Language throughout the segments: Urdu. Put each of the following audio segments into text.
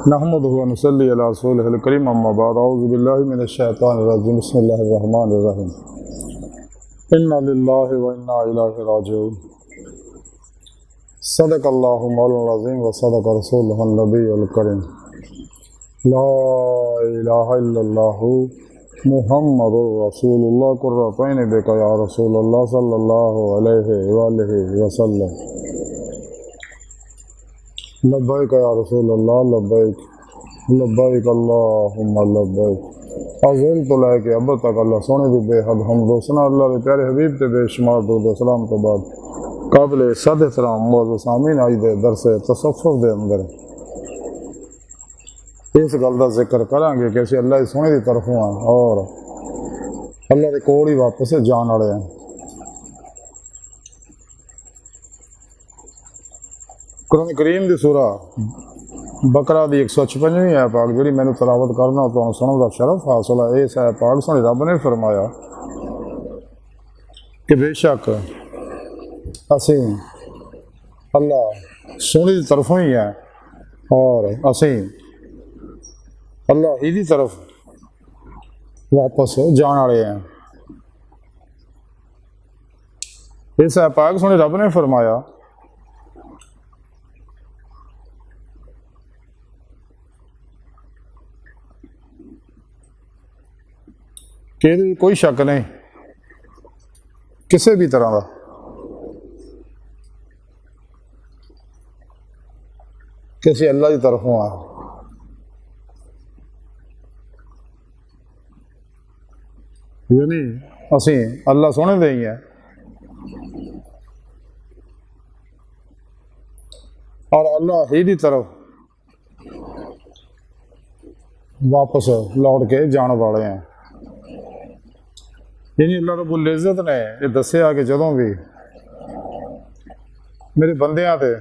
نحمده ونصلي على رسوله الكريم اما بعد اعوذ بالله من الشیطان الرجیم بسم اللہ الرحمن الرحیم انا للہ وانا الیہ راجعون صدق اللہ مولانا العظیم وصدق رسولہ النبی الکریم لا الہ الا اللہ محمد رسول اللہ قرۃ عین بک یا رسول اللہ صلی اللہ علیہ وآلہ وسلم لبیک یا رسول اللہ لبیک لبیک اللہم لبیک عظیم تو لے کے اب تک اللہ سونے دی بے حد حمد و ثنا اللہ دے پیارے حبیب تے بے شمار درود و سلام تو بعد قابل صد احترام معزز سامعین آج دے درس تصوف دے اندر اس گل دا ذکر کریں گے کہ اسی اللہ دی سونے دی طرفوں ہیں اور اللہ دے کول ہی واپس جان والے ہیں۔ قرآن کریم دی سورہ بقرہ دی 156ویں ہے پاک جڑی میں نے تلاوت کرنا تو سنن دا شرف حاصل ہے۔ اس ہے پاک سونے رب نے فرمایا کہ بے شک اسی اللہ سونے دی طرفوں ہی ہیں اور اسی اللہ ہی دی طرف واپس جان والے ہیں۔ اس ہے پاک سونے رب نے فرمایا کہ کوئی شک نہیں کسی بھی طرح کا کسی اللہ کی طرفوں آ یعنی اسی اللہ سونے دے ہی ہیں اور اللہ ہی دی طرف واپس لوٹ کے جان والے ہیں۔ یعنی اللہ رب العزت نے یہ دسیا کہ جدوں بھی میرے بندیاں تے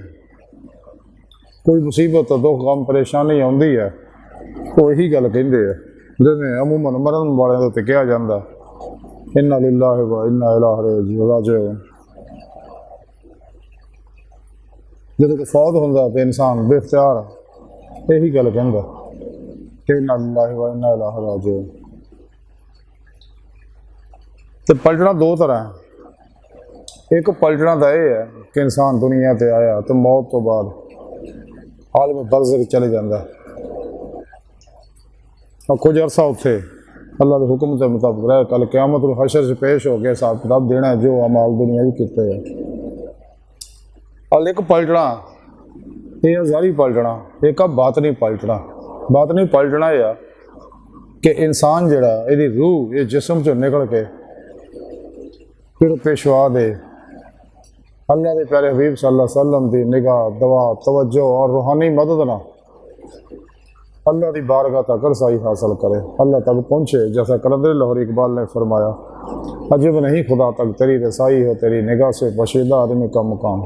کوئی مصیبت دکھ غم پریشانی آتی ہے تو یہی گل کہندے ہیں جیسے عموماً مرن والے تے کہا جاتا انا للہ و انا الیہ راجعون۔ جدوں کہ فوت ہوندا تے انسان بے اختیار یہی گل کہندا کہ انا للہ و انا الیہ راجعون۔ تو پلٹنا دو طرح ہیں، ایک پلٹنا تو یہ ہے کہ انسان دنیا تے آیا تو موت تو بعد عالم برزخ چلے جاتا ہے اور کچھ عرصہ اتنے اللہ کے حکم کے مطابق رہ کل قیامت الحشر سے پیش ہو کے حساب کتاب دینا ہے جو اعمال دنیا بھی کیتے ہیں۔ اور ایک پلٹنا یہ ظاہری پلٹنا، ایک باطنی پلٹنا۔ باطنی پلٹنا یہ کہ انسان جڑا یہ روح یہ جسم چ نکل کے پھر پیشوا دے اللہ کے پیارے حبیب صلی اللہ علیہ وسلم دی نگاہ دعا توجہ اور روحانی مدد نہ اللہ دی بارگاہ تک رسائی حاصل کرے، اللہ تک پہنچے۔ جیسا قلندر لاہور اقبال نے فرمایا عجب نہیں خدا تک تیری رسائی ہو، تیری نگاہ سے پوشیدہ آدمی کا مقام۔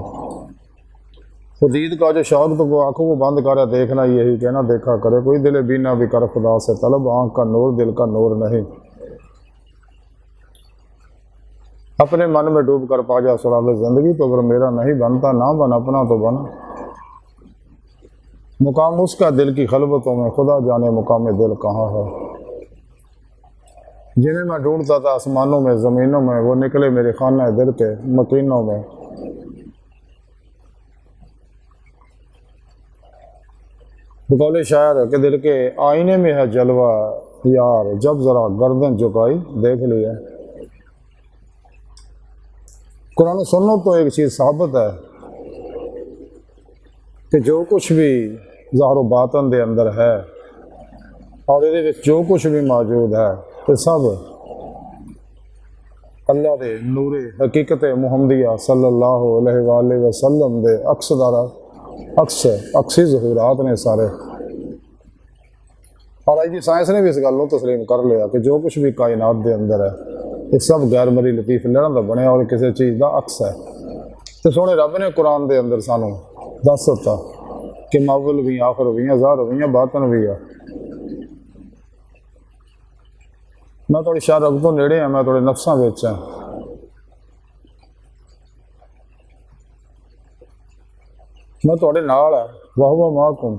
خدید کا جو شوق تو وہ آنکھوں کو بند کرے دیکھنا یہی کہنا دیکھا کرے، کوئی دل بینا بھی کر خدا سے طلب، آنکھ کا نور دل کا نور نہیں۔ اپنے من میں ڈوب کر پا جا سراب زندگی، تو اگر میرا نہیں بنتا نہ بن اپنا تو بن۔ مقام اس کا دل کی خلوتوں میں، خدا جانے مقام دل کہاں ہے۔ جنہیں میں ڈھونڈتا تھا آسمانوں میں زمینوں میں، وہ نکلے میرے خانہ دل کے مکینوں میں۔ بقول شاعر کہ دل کے آئینے میں ہے جلوہ یار، جب ذرا گردن جھکائی دیکھ لیا۔ قرآن و سنت تو ایک چیز ثابت ہے کہ جو کچھ بھی ظاہر و باطن دے اندر ہے اور یہ جو کچھ بھی موجود ہے یہ سب اللہ دے نور حقیقت محمدیہ صلی اللہ علیہ وآلہ وسلم دے عکسی ظہورات نے سارے۔ اور آج سائنس نے بھی اس گل کو تسلیم کر لیا کہ جو کچھ بھی کائنات دے اندر ہے یہ سب غیر مری لطیف لڑن کا بنیا اور کسی چیز کا عکس ہے۔ تو سونے رب نے قرآن دے اندر سانوں دس دیتا کہ ماول بھی آخر بھی ہیں ظاہر بھی ہیں باطن بھی ہے۔ میں تھوڑی شاہ رب تو نیڑے ہیں، میں تھوڑے نفساں وچ ہاں۔ میں تھوڑے نال ہے، وَهُوَ مَعَكُمْ،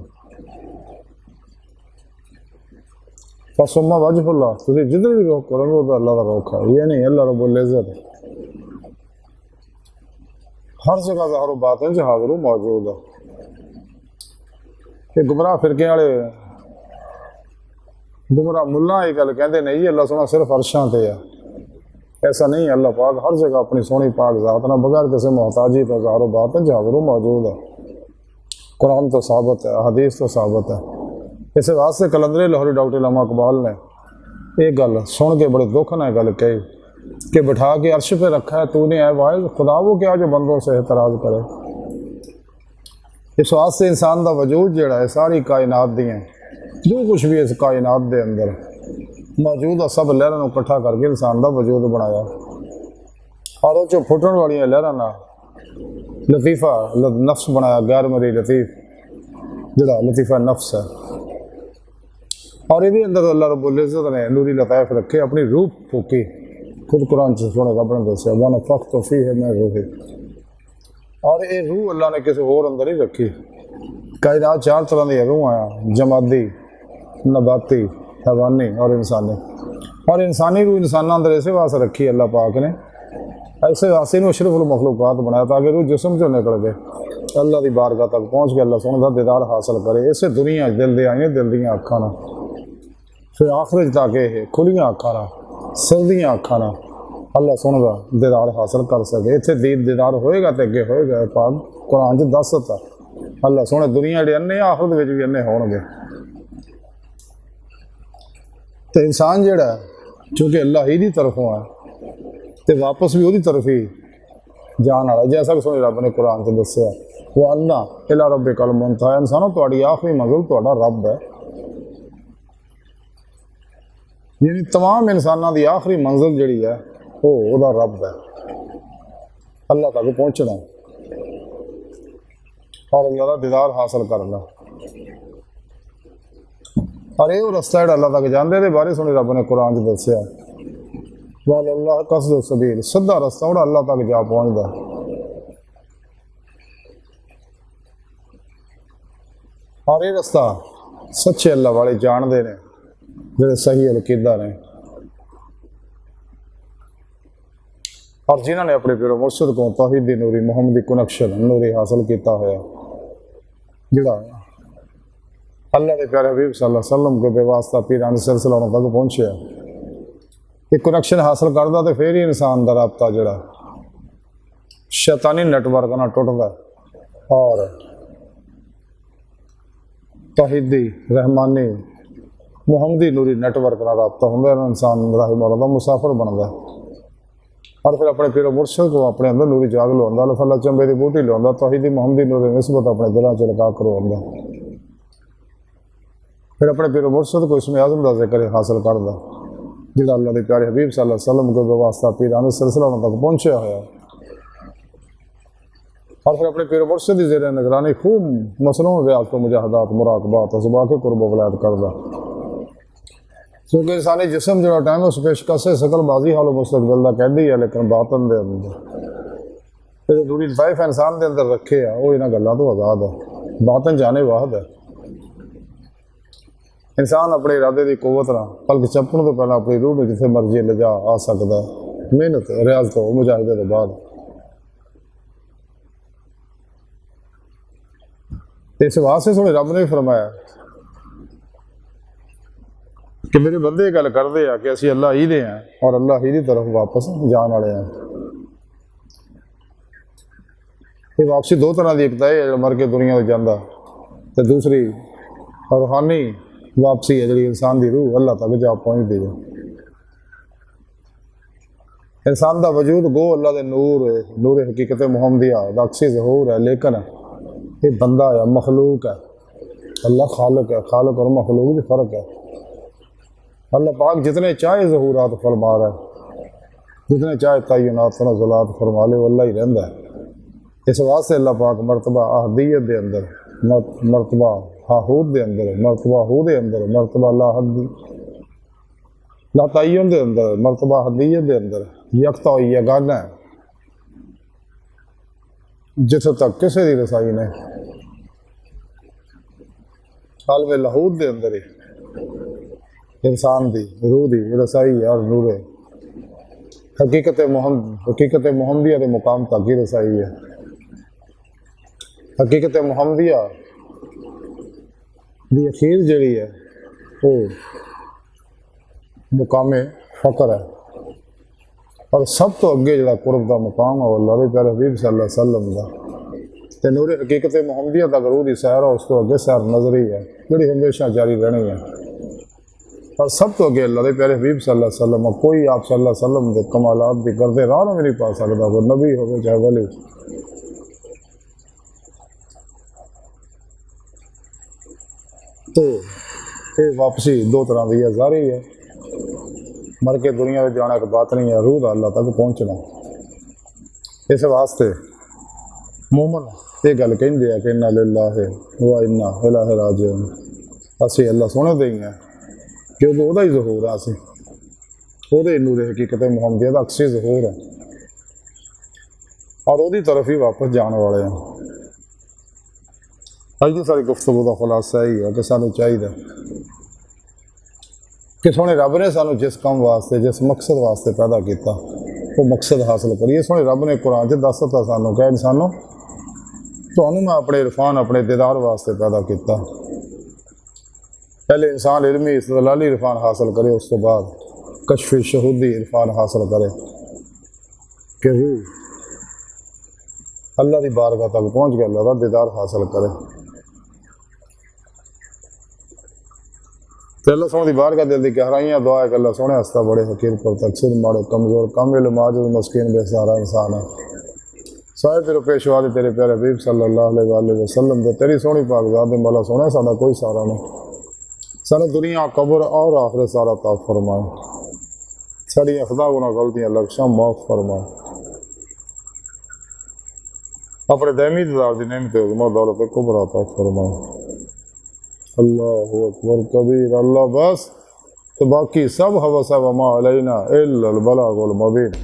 فسما وجہ اللہ، تھی جدھر بھی رخ کرو گے وہ تو اللہ کا رخ ہے، یہ نہیں اللہ رب العزت ہر جگہ ظاہر و باطن سے حاضر و موجود ہے۔ یہ گمراہ فرقے والے گمراہ ملا یہ گل کہتے نہیں جی اللہ سونا صرف عرشاں تے ہے، ایسا نہیں ہے، اللہ پاک ہر جگہ اپنی سونی پاک ذات نہ بغیر کسی محتاجی تو ظاہر و باطن سے حاضر و موجود ہے۔ قرآن تو ثابت ہے، حدیث تو ثابت ہے۔ اس واسطے کلندر لاہوری ڈاکٹر علامہ اقبال نے یہ گل سن کے بڑے دکھ نے گل کہی کہ بٹھا کے عرش پہ رکھا ہے تو نے اے واحد خدا، وہ کیا جو بندوں سے اعتراض کرے۔ اس واسطے انسان دا وجود جڑا ہے ساری کائنات دی ہیں، جو کچھ بھی اس کائنات دے اندر موجود ہے سب لہراں نوں اکٹھا کر کے انسان دا وجود بنایا، اور وہ پھٹن والی لہراں نال لطیفہ نفس بنایا، غیر مری لطیف جڑا لطیفہ نفس ہے، اور یہ اندر اللہ رب العزت نے نوری لطائف رکھے، اپنی روح پھوکی۔ خود قرآن سے سونے رب نے دسیا وَنَفَخْتُ فِيهِ مِن رُوحِي، اور یہ روح اللہ نے کسی اور اندر ہی رکھی۔ کائنات چار طرح کی روح آیا، جمادی، نباتی، حیوانی اور انسانی، اور انسانی روح انسان اندر ایسے واسطے رکھی اللہ پاک نے، ایسے واسطے نے اشرف المخلوقات بنایا تاکہ روح جسم سے نکل گئے اللہ دی بارگاہ تک پہنچ کے اللہ سونے کا دیدار حاصل کرے۔ اسے دنیا دل دے آئیں دل دیاں اکھاں نہ، پھر آخرت تاکہ کھلیاں اکھاں نہ سردیاں اکھاں نہ اللہ سونے کا دیدار حاصل کر سکے۔ اتنے دیدار ہوئے گا تو اگے ہوئے گا، پاک قرآن چ دس تا اللہ سونے دنیا جڑے انے آخرت وچ بھی انے ہون گے۔ تو انسان جڑا ہے چونکہ اللہ ہی دی طرفوں ہے تو واپس بھی وہی طرف ہی جان والا، جیسا کہ سونے رب نے قرآن سے دسیا وَأَنَّ إِلَىٰ رَبِّكَ الْمُنتَهَىٰ، انسانوں تہاڈی آخری منزل تہاڈا رب ہے، یعنی تمام انسانوں دی آخری منزل جڑی ہے وہ دا رب ہے، اللہ تک پہنچنا اور اللہ کا دیدار حاصل کرنا، اور یہ رستہ جڑا اللہ تک جاندے دے بارے سونے رب نے قرآن چ دسیا وَعَلَى اللَّهِ قَصْدُ السَّبِيلِ، سیدھا رستہ جڑا اللہ تک جا پہنچدا، اور یہ رستہ سچے اللہ والے جاندے نے جڑے صحیح عقیدہ نے، اور جنہوں نے اپنے پیر و مرشد کو توحیدی نوری محمدی کنیکشن نوری حاصل کیتا ہوا، جڑا اللہ کے پیارے حبیب صلی اللہ علیہ وسلم کے بے واسطہ پیران سلسلہ انہوں تک پہنچے، یہ کنیکشن حاصل کردا تو پھر ہی انسان دا رابطہ جڑا شیطانی نیٹ ورک نہ ٹوٹدا، اور توحیدی رحمانی محمدی نوری نیٹ ورک نہ رابطہ ہوندا، انسان راہ مولا دا مسافر بندا، اور پھر اپنے پیر و مرشد کو اپنے اندر نوری جاگ لواندا، اللہ تعالیٰ چنبے دی بوٹی لواندا، توحیدی محمدی نوری نسبت اپنے دلاں چ لگا کرواوندا، پھر اپنے پیر و مرشد کو اسم اعظم دا ذکر حاصل کردا جڑا اللہ کے پیارے حبیب صلی اللہ علیہ وسلم کے بے واسطہ پیران سلسلہ انہوں تک پہنچیا ہوا، اور پھر اپنے پیر و مرشد کی زیر نگرانی خوب مصنوع ریاضت و مجاہدات مراقبات اسباق قرب و ولایت کردا، کیونکہ انسانی جسم جڑا ٹائم اس پیشکش سے شکل بازی حال و مستقبل کا کہندی ہے، لیکن باطن دے اندر دوری لطائف انسان دے اندر رکھے ہے وہ انہاں گلاں تو آزاد ہے، باطن جانے واحد ہے۔ انسان اپنے ارادے کی قوت نہ پلک چپن تو پہلے اپنی روح میں جتنے مرضی لجا آ سکتا ہے، محنت ریاضت و مجاہدے کے بعد۔ اس واسطے سونے رب نے فرمایا کہ میرے بندے گل کرتے ہیں کہ اسی اللہ ہی دے ہیں اور اللہ ہی دی طرف واپس جان والے ہیں۔ یہ واپسی دو طرح کی، ایک تو یہ مر کے دنیا سے جانا، تو دوسری روحانی واپسی ہے جی انسان دی روح اللہ تک جا پہنچتی ہے۔ انسان دا وجود گو اللہ دے نور نور حقیقت محمدیہ دا عکسی ظہور ہے، لیکن یہ بندہ ہے، مخلوق ہے، اللہ خالق ہے، خالق اور مخلوق بھی فرق ہے۔ اللہ پاک جتنے چاہے ظہورات فرما رہا ہے، جتنے چاہے تعینات و نزلات فرما لے وہ اللہ ہی رہندا ہے۔ اس واسطے اللہ پاک مرتبہ احدیت دے اندر، مرتبہ ہاہود دے اندر، مرتبہ ہو دے اندر، مرتبہ لا تعین دے اندر، مرتبہ احدیت دے اندر یکتا و یگانہ ہے، جتھے تک کسی دی رسائی نہیں۔ عالم لاہوت دے اندر ہی انسان دی روح دی رسائی اور نور حقیقت محمدیہ کے مقام تک ہی رسائی ہے۔ حقیقت محمدیہ دی اخیر جڑی ہے وہ مقام فقر ہے، اور سب تو اگے جڑا قرب دا مقام ہے وہ اللہ دے پیارے حبیب صلی اللہ علیہ وسلم دا تے نور حقیقت محمدیہ تک روح دی سیر ہے، اس تو اگے سیر نظری ہے جڑی ہمیشہ جاری رہنی ہے، اور سب تو اگے اللہ دے پیارے حبیب صلی اللہ علیہ وسلم۔ کوئی آپ صلی اللہ علیہ وسلم دے کمالات دی گردے راہ میں نہیں پا سکتا، وہ نبی ہوگا چاہے ولی۔ تو یہ واپسی دو طرح کی ہے، ظاہری ہے مر کے دنیا میں جانا ایک بات نہیں ہے، روح دا اللہ تک پہنچنا۔ اس واسطے مومن یہ گل کہندے ہیں کہ انا للہ و انا الیہ راجعون، اسی اللہ سونے دے ہی ہیں کیونکہ وہ ہی ظہور ہے، اسی وہ نور حقیقت محمدیہ دا اکسی ظہور ہے، اور وہ طرف ہی واپس جان والے ہیں۔ اج کی ساری گفتگو کا خلاصہ یہی ہے کہ سانوں چاہیے کہ سونے رب نے سانوں جس کام واسطے جس مقصد واسطے پیدا کیتا وہ مقصد حاصل کریے۔ سونے رب نے قرآن چ دس دتا سانوں کہ انسانوں تمہیں میں اپنے عرفان اپنے دیدار واسطے پیدا کیتا۔ پہلے انسان علمی استدلالی عرفان حاصل کرے، اس کے بعد کشف شہودی عرفان حاصل کرے کہ وہ اللہ کی بارگاہ تک پہنچ کے اللہ کا دیدار حاصل کرے۔ تو اللہ سونے کی بارگاہ دل کی گہرائیاں دعا ہے کہ اللہ سونے ہستا بڑے حقیر پر تقصیر ماڑے کمزور کامل معجز مسکین بے سہارا انسان ہے۔ سارے تیرے پیشوا دے تیرے پیارے حبیب صلی اللہ علیہ وآلہ وسلم دے تیری سونی پاک ذات دے مولا سونے ساڈا کوئی سہارا نہیں، سارا دنیا قبر اور آخرت سارا طاق فرمائے، ساری خطا گناہ غلطیاں لغزشاں معاف فرمائے، اپنے دائمی دیدار دی نعمت عظمت دولت کبریٰ عطا فرمائے۔ اللہ اکبر کبیر، اللہ بس، تو باقی سب حوث و ما علینا الا البلاغ المبین۔